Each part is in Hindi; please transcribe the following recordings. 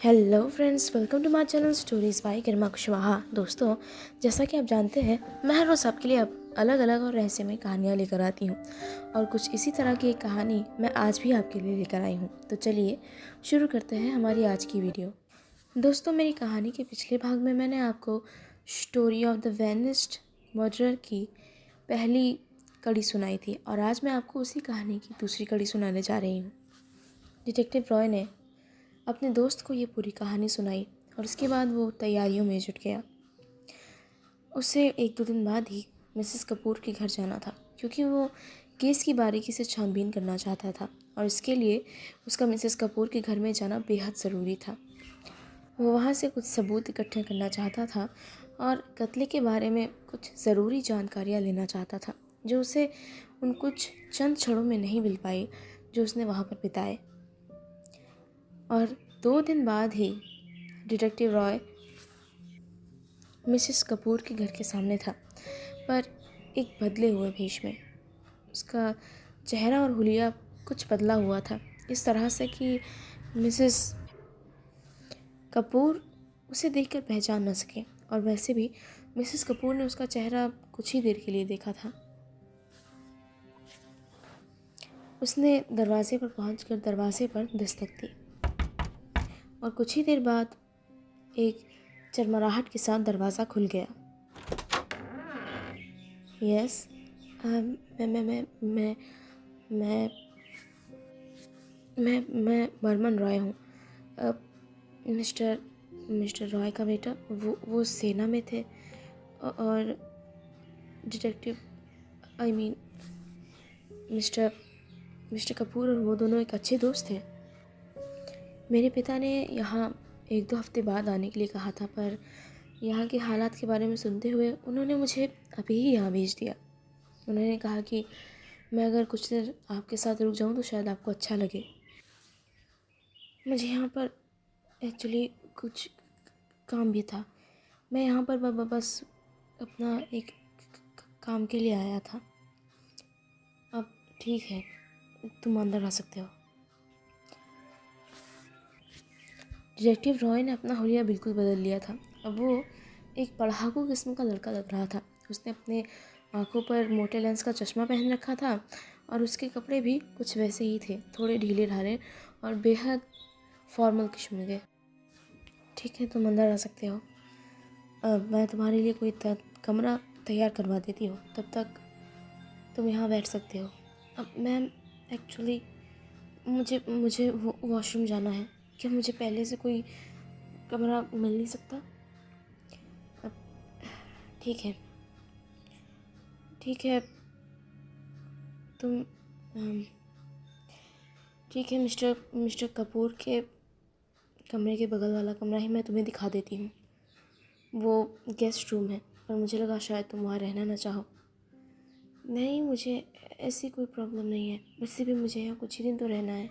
Hello friends, welcome to my channel stories by Garima Kushwaha. दोस्तों, जैसा कि आप जानते हैं, मैं हर रोज़ आपके लिए अब अलग अलग और रहस्यमय कहानियाँ लेकर आती हूँ और कुछ इसी तरह की एक कहानी मैं आज भी आपके लिए लेकर आई हूँ। तो चलिए शुरू करते हैं हमारी आज की वीडियो। दोस्तों, मेरी कहानी के पिछले भाग में मैंने आपको story of the vanished murderer की पहली कड़ी सुनाई थी और आज मैं आपको उसी कहानी की दूसरी कड़ी सुनाने जा रही हूँ। डिटेक्टिव रॉय ने अपने दोस्त को ये पूरी कहानी सुनाई और उसके बाद वो तैयारियों में जुट गया। उसे एक दो दिन बाद ही मिसेस कपूर के घर जाना था क्योंकि वो केस की बारीकी से छानबीन करना चाहता था और इसके लिए उसका मिसेस कपूर के घर में जाना बेहद ज़रूरी था। वो वहाँ से कुछ सबूत इकट्ठे करना चाहता था और कत्ले के बारे में कुछ ज़रूरी जानकारियाँ लेना चाहता था जो उसे उन कुछ चंद क्षणों में नहीं मिल पाई जो उसने वहाँ पर बिताए। और 2 दिन बाद ही डिटेक्टिव रॉय मिसेस कपूर के घर के सामने था, पर एक बदले हुए भेष में। उसका चेहरा और हुलिया कुछ बदला हुआ था, इस तरह से कि मिसेस कपूर उसे देखकर पहचान न सके। और वैसे भी मिसेस कपूर ने उसका चेहरा कुछ ही देर के लिए देखा था। उसने दरवाजे पर पहुंचकर दरवाजे पर दस्तक दी और कुछ ही देर बाद एक चरमराहट के साथ दरवाज़ा खुल गया। यस, मैं मैं मैं बर्मन रॉय हूँ। मिस्टर मिस्टर रॉय का बेटा, वो सेना में थे और detective I mean mister mister Kapoor और वो दोनों एक अच्छे दोस्त थे। मेरे पिता ने यहाँ 1-2 हफ्ते बाद आने के लिए कहा था, पर यहाँ के हालात के बारे में सुनते हुए उन्होंने मुझे अभी ही यहाँ भेज दिया। उन्होंने कहा कि मैं अगर कुछ देर आपके साथ रुक जाऊँ तो शायद आपको अच्छा लगे। मुझे यहाँ पर एक्चुअली कुछ काम भी था। मैं यहाँ पर बस अपना एक काम के लिए आया था। अब ठीक है, तुम अंदर आ सकते हो। डिटेक्टिव रॉय ने अपना हुलिया बिल्कुल बदल लिया था। अब वो एक पढ़ाकू किस्म का लड़का लग रहा था। उसने अपने आंखों पर मोटे लेंस का चश्मा पहन रखा था और उसके कपड़े भी कुछ वैसे ही थे, थोड़े ढीले ढाले और बेहद फॉर्मल किस्म के। ठीक है, तुम अंदर आ सकते हो। मैं तुम्हारे लिए कोई कमरा तैयार करवा देती हूँ, तब तक तुम यहाँ बैठ सकते हो। अब मैम, एक्चुअली मुझे मुझे वॉशरूम जाना है। क्या मुझे पहले से कोई कमरा मिल नहीं सकता? अब ठीक है, ठीक है, तुम ठीक है, मिस्टर कपूर के कमरे के बगल वाला कमरा ही मैं तुम्हें दिखा देती हूँ। वो गेस्ट रूम है, पर मुझे लगा शायद तुम वहाँ रहना ना चाहो। नहीं, मुझे ऐसी कोई प्रॉब्लम नहीं है, वैसे भी मुझे यहाँ कुछ ही दिन तो रहना है।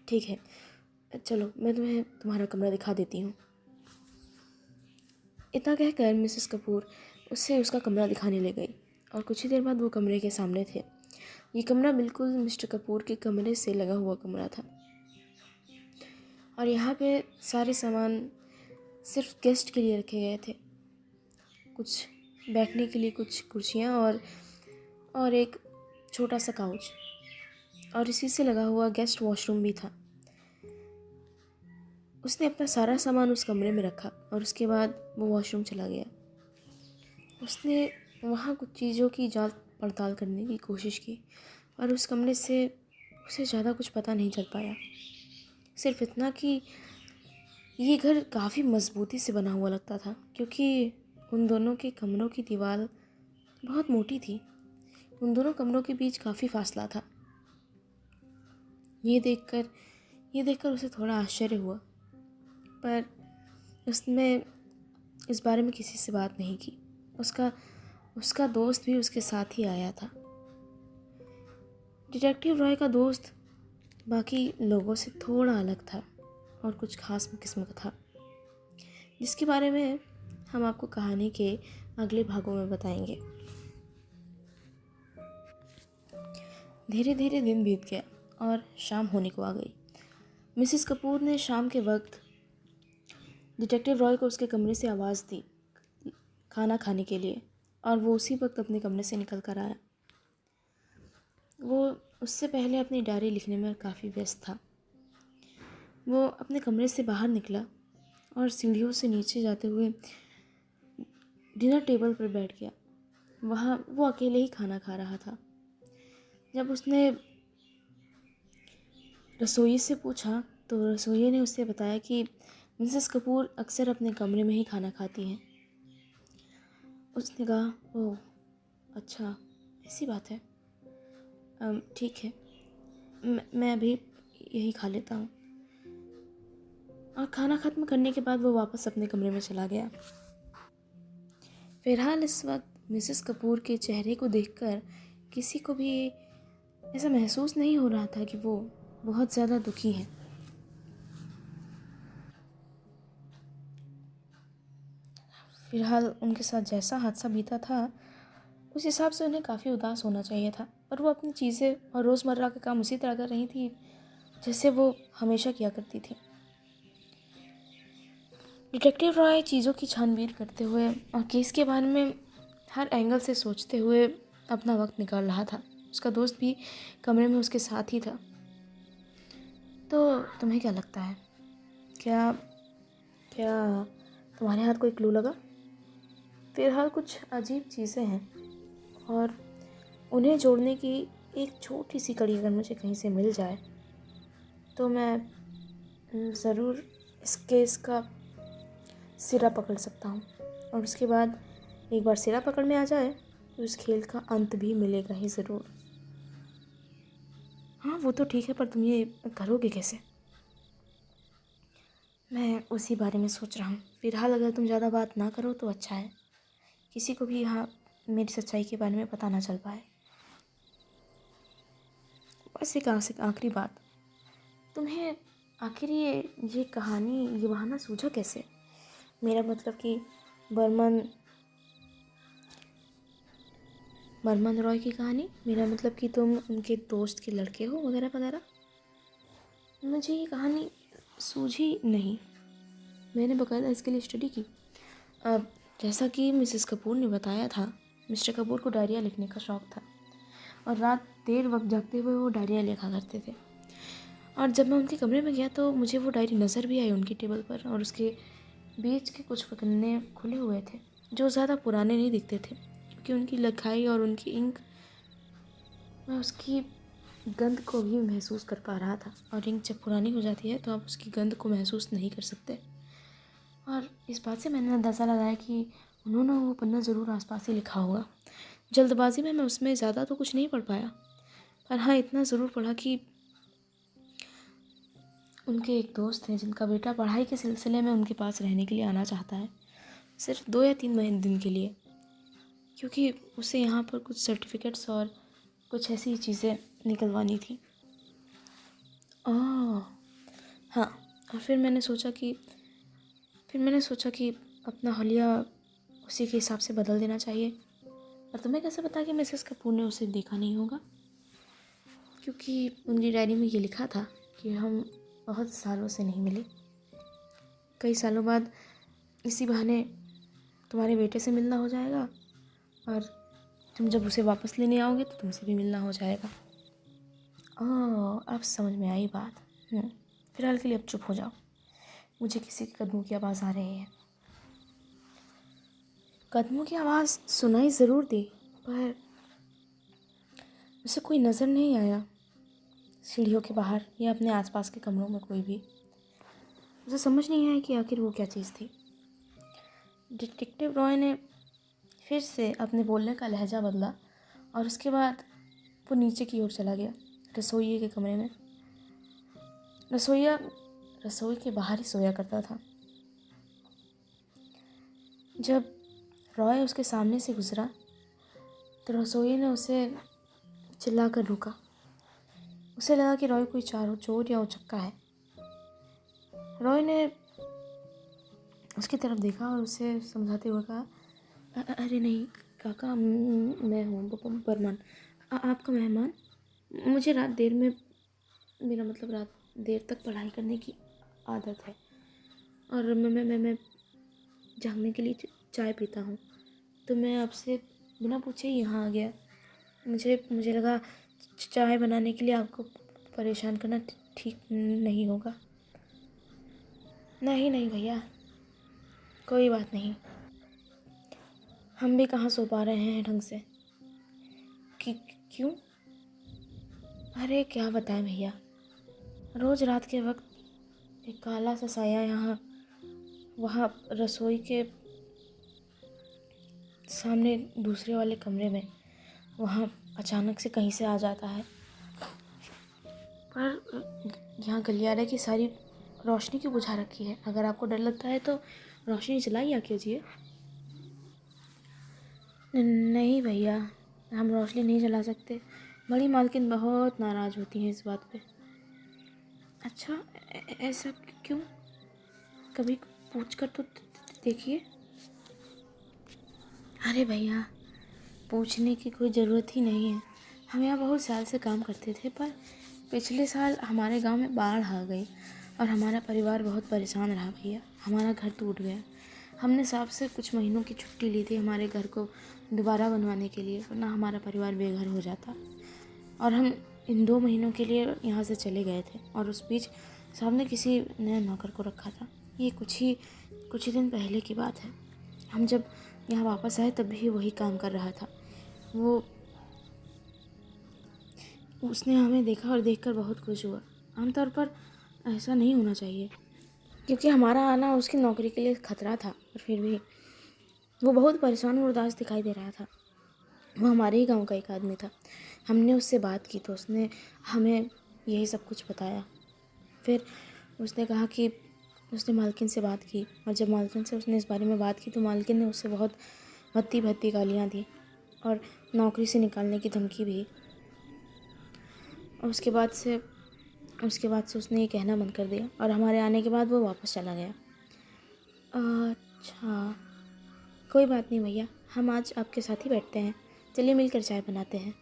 ठीक है, चलो मैं तुम्हें तुम्हारा कमरा दिखा देती हूँ। इतना कहकर मिसेस कपूर उससे उसका कमरा दिखाने ले गई और कुछ ही देर बाद वो कमरे के सामने थे। ये कमरा बिल्कुल मिस्टर कपूर के कमरे से लगा हुआ कमरा था और यहाँ पे सारे सामान सिर्फ गेस्ट के लिए रखे गए थे। कुछ बैठने के लिए कुछ कुर्सियाँ और एक छोटा सा काउच और इसी से लगा हुआ गेस्ट वॉशरूम भी था। उसने अपना सारा सामान उस कमरे में रखा और उसके बाद वो वॉशरूम चला गया। उसने वहाँ कुछ चीज़ों की जांच पड़ताल करने की कोशिश की और उस कमरे से उसे ज़्यादा कुछ पता नहीं चल पाया। सिर्फ इतना कि ये घर काफ़ी मज़बूती से बना हुआ लगता था क्योंकि उन दोनों के कमरों की दीवार बहुत मोटी थी। उन दोनों कमरों के बीच काफ़ी फासला था। ये देखकर उसे थोड़ा आश्चर्य हुआ, पर उसने इस बारे में किसी से बात नहीं की। उसका दोस्त भी उसके साथ ही आया था। डिटेक्टिव रॉय का दोस्त बाकी लोगों से थोड़ा अलग था और कुछ खास किस्म का था, जिसके बारे में हम आपको कहानी के अगले भागों में बताएंगे। धीरे धीरे दिन बीत गया और शाम होने को आ गई। मिसेस कपूर ने शाम के वक्त डिटेक्टिव रॉय को उसके कमरे से आवाज़ दी खाना खाने के लिए, और वो उसी वक्त अपने कमरे से निकल कर आया। वो उससे पहले अपनी डायरी लिखने में काफ़ी व्यस्त था। वो अपने कमरे से बाहर निकला और सीढ़ियों से नीचे जाते हुए डिनर टेबल पर बैठ गया। वहाँ वो अकेले ही खाना खा रहा था। जब उसने रसोई से पूछा तो रसोइये ने उससे बताया कि मिसेस कपूर अक्सर अपने कमरे में ही खाना खाती हैं। उसने कहा, ओह अच्छा, ऐसी बात है, ठीक है, मैं अभी यही खा लेता हूँ। और खाना ख़त्म करने के बाद वो वापस अपने कमरे में चला गया। फिलहाल इस वक्त मिसेस कपूर के चेहरे को देखकर किसी को भी ऐसा महसूस नहीं हो रहा था कि वो बहुत ज़्यादा दुखी हैं। फिलहाल उनके साथ जैसा हादसा बीता था उस हिसाब से उन्हें काफ़ी उदास होना चाहिए था, पर वो अपनी चीज़ें और रोज़मर्रा के काम उसी तरह कर रही थी जैसे वो हमेशा किया करती थी। डिटेक्टिव रॉय चीज़ों की छानबीन करते हुए और केस के बारे में हर एंगल से सोचते हुए अपना वक्त निकाल रहा था। उसका दोस्त भी कमरे में उसके साथ ही था। तो तुम्हें क्या लगता है, क्या क्या तुम्हारे हाथ कोई क्लू लगा? फिलहाल कुछ अजीब चीज़ें हैं और उन्हें जोड़ने की एक छोटी सी कड़ी अगर मुझे कहीं से मिल जाए तो मैं ज़रूर इस केस का सिरा पकड़ सकता हूँ। और उसके बाद एक बार सिरा पकड़ में आ जाए तो इस खेल का अंत भी मिलेगा ही ज़रूर। हाँ वो तो ठीक है, पर तुम ये करोगे कैसे? मैं उसी बारे में सोच रहा हूँ। फिलहाल अगर तुम ज़्यादा बात ना करो तो अच्छा है, किसी को भी यहाँ मेरी सच्चाई के बारे में पता ना चल पाए। बस एक आखिरी बात, तुम्हें आखिर ये कहानी, ये बहाना सूझा कैसे? मेरा मतलब कि बर्मन बर्मन रॉय की कहानी, मेरा मतलब कि तुम उनके दोस्त के लड़के हो वगैरह वगैरह। मुझे ये कहानी सूझी नहीं, मैंने बकायदा इसके लिए स्टडी की। अब जैसा कि मिसेस कपूर ने बताया था, मिस्टर कपूर को डायरिया लिखने का शौक़ था और रात देर वक्त जागते हुए वो डायरिया लिखा करते थे। और जब मैं उनके कमरे में गया तो मुझे वो डायरी नज़र भी आई उनकी टेबल पर, और उसके बीच के कुछ पन्ने खुले हुए थे जो ज़्यादा पुराने नहीं दिखते थे, क्योंकि उनकी लिखाई और उनकी इंक, मैं उसकी गंध को भी महसूस कर पा रहा था। और इंक जब पुरानी हो जाती है तो आप उसकी गंध को महसूस नहीं कर सकते। और इस बात से मैंने अंदाज़ा लगाया कि उन्होंने वो पन्ना ज़रूर आसपास ही लिखा होगा। जल्दबाजी में मैं उसमें ज़्यादा तो कुछ नहीं पढ़ पाया, पर हाँ इतना ज़रूर पढ़ा कि उनके एक दोस्त हैं जिनका बेटा पढ़ाई के सिलसिले में उनके पास रहने के लिए आना चाहता है, सिर्फ 2 या 3 महीने दिन के लिए, क्योंकि उसे यहाँ पर कुछ सर्टिफिकेट्स और कुछ ऐसी चीज़ें निकलवानी थी। ओह हाँ, और फिर मैंने सोचा कि अपना हलिया उसी के हिसाब से बदल देना चाहिए। और तुम्हें कैसे पता कि मिसेस कपूर ने उसे देखा नहीं होगा? क्योंकि उनकी डायरी में ये लिखा था कि हम बहुत सालों से नहीं मिले, कई सालों बाद इसी बहाने तुम्हारे बेटे से मिलना हो जाएगा, और तुम जब उसे वापस लेने आओगे तो तुमसे भी मिलना हो जाएगा। ओह अब समझ में आई बात। फिलहाल के लिए अब चुप हो जाओ, मुझे किसी के कदमों की आवाज़ आ रही है। कदमों की आवाज़ सुनाई ज़रूर दी, पर उसे कोई नज़र नहीं आया सीढ़ियों के बाहर या अपने आसपास के कमरों में कोई भी। उसे समझ नहीं आया कि आखिर वो क्या चीज़ थी। डिटेक्टिव रॉय ने फिर से अपने बोलने का लहजा बदला और उसके बाद वो नीचे की ओर चला गया, रसोइये के कमरे में। रसोइया रसोई के बाहर ही सोया करता था। जब रॉय उसके सामने से गुजरा तो रसोइये ने उसे चिल्लाकर रोका। उसे लगा कि रॉय कोई चोर या उचक्का है। रॉय ने उसकी तरफ देखा और उसे समझाते हुए कहा, अरे नहीं काका, मैं हूँ बर्मन, आपका मेहमान। मुझे रात देर में, मेरा मतलब रात देर तक पढ़ाई करने की आदत है और मैं जागने के लिए चाय पीता हूँ। तो मैं आपसे बिना पूछे ही यहाँ आ गया। मुझे लगा चाय बनाने के लिए आपको परेशान करना ठीक नहीं होगा। नहीं नहीं भैया, कोई बात नहीं। हम भी कहाँ सो पा रहे हैं ढंग से। क्यों? अरे क्या बताएं भैया, रोज़ रात के वक्त एक काला सा साया यहाँ वहाँ रसोई के सामने दूसरे वाले कमरे में वहाँ अचानक से कहीं से आ जाता है। पर यहाँ गलियारे की सारी रोशनी क्यों बुझा रखी है? अगर आपको डर लगता है तो रोशनी जलाइए कीजिए। नहीं भैया, हम रोशनी नहीं जला सकते। बड़ी मालकिन बहुत नाराज़ होती हैं इस बात पे। अच्छा, ऐसा क्यों? कभी पूछ कर तो देखिए। अरे भैया, पूछने की कोई ज़रूरत ही नहीं है। हम यहाँ बहुत साल से काम करते थे, पर पिछले साल हमारे गांव में बाढ़ आ गई और हमारा परिवार बहुत परेशान रहा भैया। हमारा घर टूट गया। हमने साहब से कुछ महीनों की छुट्टी ली थी हमारे घर को दोबारा बनवाने के लिए, वरना हमारा परिवार बेघर हो जाता। और हम इन 2 महीनों के लिए यहाँ से चले गए थे और उस बीच साहब ने किसी नए नौकर को रखा था। ये कुछ ही दिन पहले की बात है। हम जब यहाँ वापस आए तब भी वही काम कर रहा था। उसने हमें देखा और देखकर बहुत खुश हुआ। आमतौर पर ऐसा नहीं होना चाहिए, क्योंकि हमारा आना उसकी नौकरी के लिए खतरा था। पर फिर भी वो बहुत परेशान और उदास दिखाई दे रहा था। वो हमारे ही गांव का एक आदमी था। हमने उससे बात की तो उसने हमें यही सब कुछ बताया। फिर उसने कहा कि उसने मालकिन से बात की, और जब मालकिन से उसने इस बारे में बात की तो मालकिन ने उससे बहुत भद्दी गालियाँ दी और नौकरी से निकालने की धमकी भी। और उसके बाद से उसने ये कहना बंद कर दिया और हमारे आने के बाद वो वापस चला गया। अच्छा, कोई बात नहीं भैया, हम आज आपके साथ ही बैठते हैं। चलिए मिलकर चाय बनाते हैं।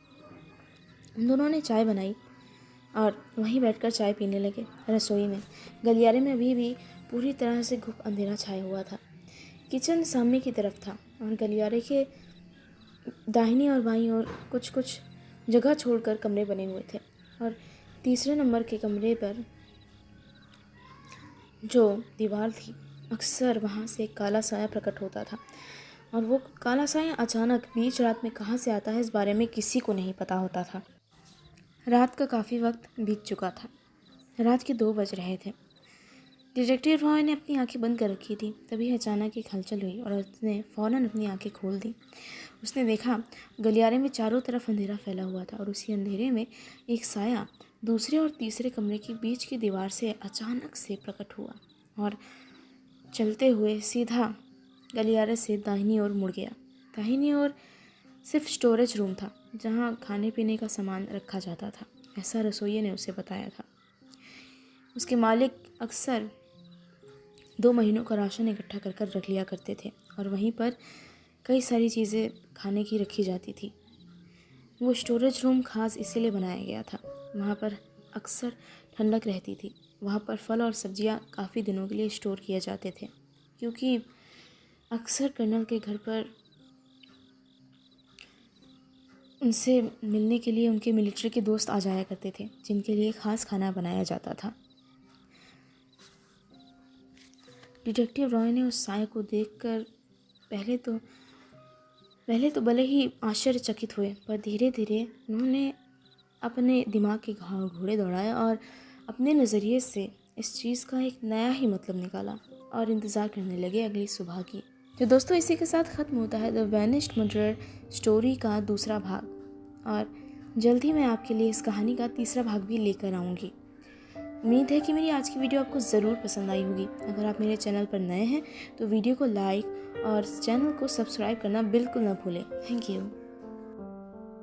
हम दोनों ने चाय बनाई और वहीं बैठकर चाय पीने लगे। रसोई में गलियारे में अभी भी पूरी तरह से घुप अंधेरा छाया हुआ था। किचन सामने की तरफ था और गलियारे के दाहिनी और बाईं ओर कुछ जगह छोड़कर कमरे बने हुए थे। और तीसरे नंबर के कमरे पर जो दीवार थी, अक्सर वहाँ से काला साया प्रकट होता था। और वो काला साया अचानक बीच रात में कहाँ से आता है, इस बारे में किसी को नहीं पता होता था। रात का काफ़ी वक्त बीत चुका था। रात के 2 बज रहे थे। डिटेक्टिव रॉय ने अपनी आंखें बंद कर रखी थी। तभी अचानक एक हलचल हुई और उसने फ़ौरन अपनी आंखें खोल दी। उसने देखा गलियारे में चारों तरफ अंधेरा फैला हुआ था और उसी अंधेरे में एक साया दूसरे और तीसरे कमरे के बीच की दीवार से अचानक से प्रकट हुआ और चलते हुए सीधा गलियारे से दाहिनी ओर मुड़ गया। दाहिनी ओर सिर्फ स्टोरेज रूम था, जहाँ खाने पीने का सामान रखा जाता था, ऐसा रसोइये ने उसे बताया था। उसके मालिक अक्सर 2 महीनों का राशन इकट्ठा कर रख लिया करते थे और वहीं पर कई सारी चीज़ें खाने की रखी जाती थी। वो स्टोरेज रूम खास इसीलिए बनाया गया था। वहाँ पर अक्सर ठंडक रहती थी। वहाँ पर फल और सब्जियाँ काफ़ी दिनों के लिए स्टोर किए जाते थे, क्योंकि अक्सर कर्नल के घर पर उनसे मिलने के लिए उनके मिलिट्री के दोस्त आ जाया करते थे, जिनके लिए ख़ास खाना बनाया जाता था। डिटेक्टिव रॉय ने उस साय को देखकर पहले तो भले ही आश्चर्यचकित हुए, पर धीरे धीरे उन्होंने अपने दिमाग के घोड़े दौड़ाए और अपने नज़रिए से इस चीज़ का एक नया ही मतलब निकाला और इंतज़ार करने लगे अगली सुबह की। तो दोस्तों, इसी के साथ ख़त्म होता है द वैनिश्ड मर्डरर स्टोरी का दूसरा भाग, और जल्द ही मैं आपके लिए इस कहानी का तीसरा भाग भी लेकर आऊँगी। उम्मीद है कि मेरी आज की वीडियो आपको ज़रूर पसंद आई होगी। अगर आप मेरे चैनल पर नए हैं तो वीडियो को लाइक और चैनल को सब्सक्राइब करना बिल्कुल ना भूलें। Thank you.